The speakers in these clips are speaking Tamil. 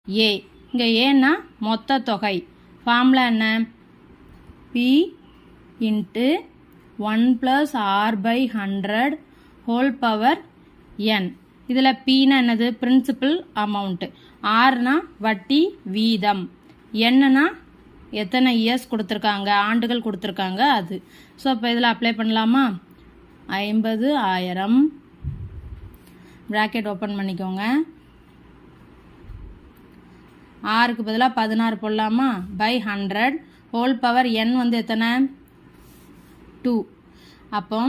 ஏ. இங்கே ஏன்னா மொத்த தொகை. ஃபார்முலா என்ன? P into 1 + r/100 whole power n. இதில் பின்னா என்னது? Principal amount. ஆர்னா வட்டி வீதம். என்னன்னா எத்தனை இயர்ஸ் கொடுத்துருக்காங்க, ஆண்டுகள் கொடுத்துருக்காங்க அது. ஸோ இப்போ இதில் அப்ளை பண்ணலாமா? 50,000 ப்ராக்கெட் ஓப்பன் பண்ணிக்கோங்க. ஆறுக்கு பதிலாக 16 போடலாமா? பை 100 ஹோல் பவர் n வந்து எத்தனை? 2. அப்போ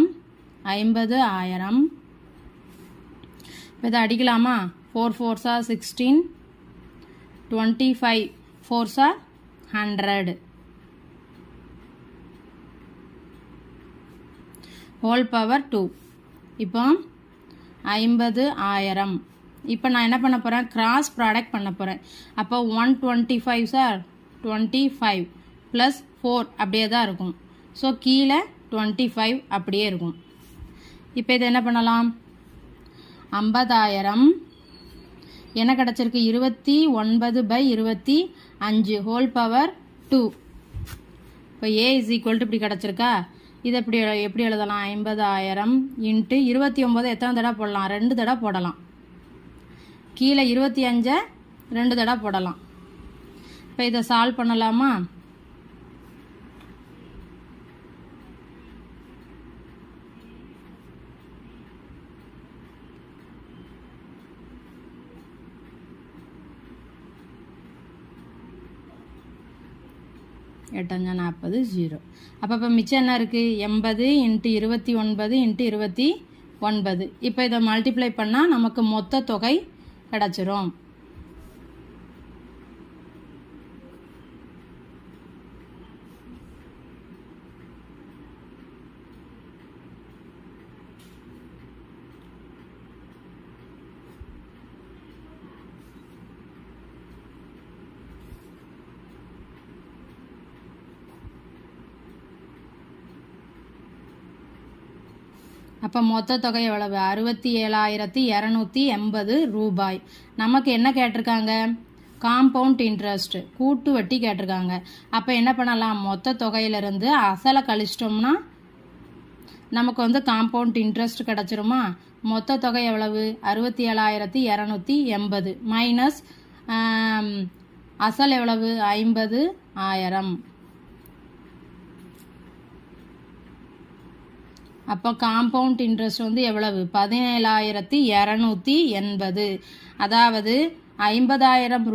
50,000. இப்போ இதை அடிக்கலாமா? 4 4s are 16, 25 4s are 100 whole power 2. இப்போ 50,000. இப்போ நான் என்ன பண்ண போகிறேன்? கிராஸ் ப்ராடக்ட் பண்ண போகிறேன். அப்போ 125 சார் 25 ப்ளஸ் 4 அப்படியே தான் இருக்கும். ஸோ கீழே 25 அப்படியே இருக்கும். இப்போ இதை என்ன பண்ணலாம்? 50,000 என்ன கிடச்சிருக்கு? 29/25 ஹோல் பவர் 2. இப்போ ஏ இஸ் ஈக்குவல் டு இப்படி கிடச்சிருக்கா? இதை எப்படி எழுதலாம்? 50,000 இன்ட்டு 29 எத்தனை தடவை போடலாம்? 2 தடவை போடலாம். கீழே 25 2 தடவை போடலாம். இப்போ இதை சால்வ் பண்ணலாமா? எட்டஞ்சா 40 0. அப்போ மிச்சம் என்ன இருக்குது? 80 இன்ட்டு 29 இன்ட்டு 29. இப்போ இதை மல்டிப்ளை பண்ணால் நமக்கு மொத்த தொகை கிடச்சிரும். அப்போ மொத்த தொகை எவ்வளவு? 67,280 ரூபாய். நமக்கு என்ன கேட்டிருக்காங்க? காம்பவுண்ட் இன்ட்ரெஸ்ட், கூட்டு வட்டி கேட்டிருக்காங்க. அப்போ என்ன பண்ணலாம்? மொத்த தொகையிலிருந்து அசலை கழிச்சிட்டோம்னா நமக்கு வந்து காம்பவுண்ட் இன்ட்ரெஸ்ட் கிடச்சிருமா? மொத்த தொகை எவ்வளவு? 67,280 மைனஸ் அசல் எவ்வளவு? 50,000. அப்போ காம்பவுண்ட் இன்ட்ரெஸ்ட் வந்து எவ்வளவு? 17,280. அதாவது 50,000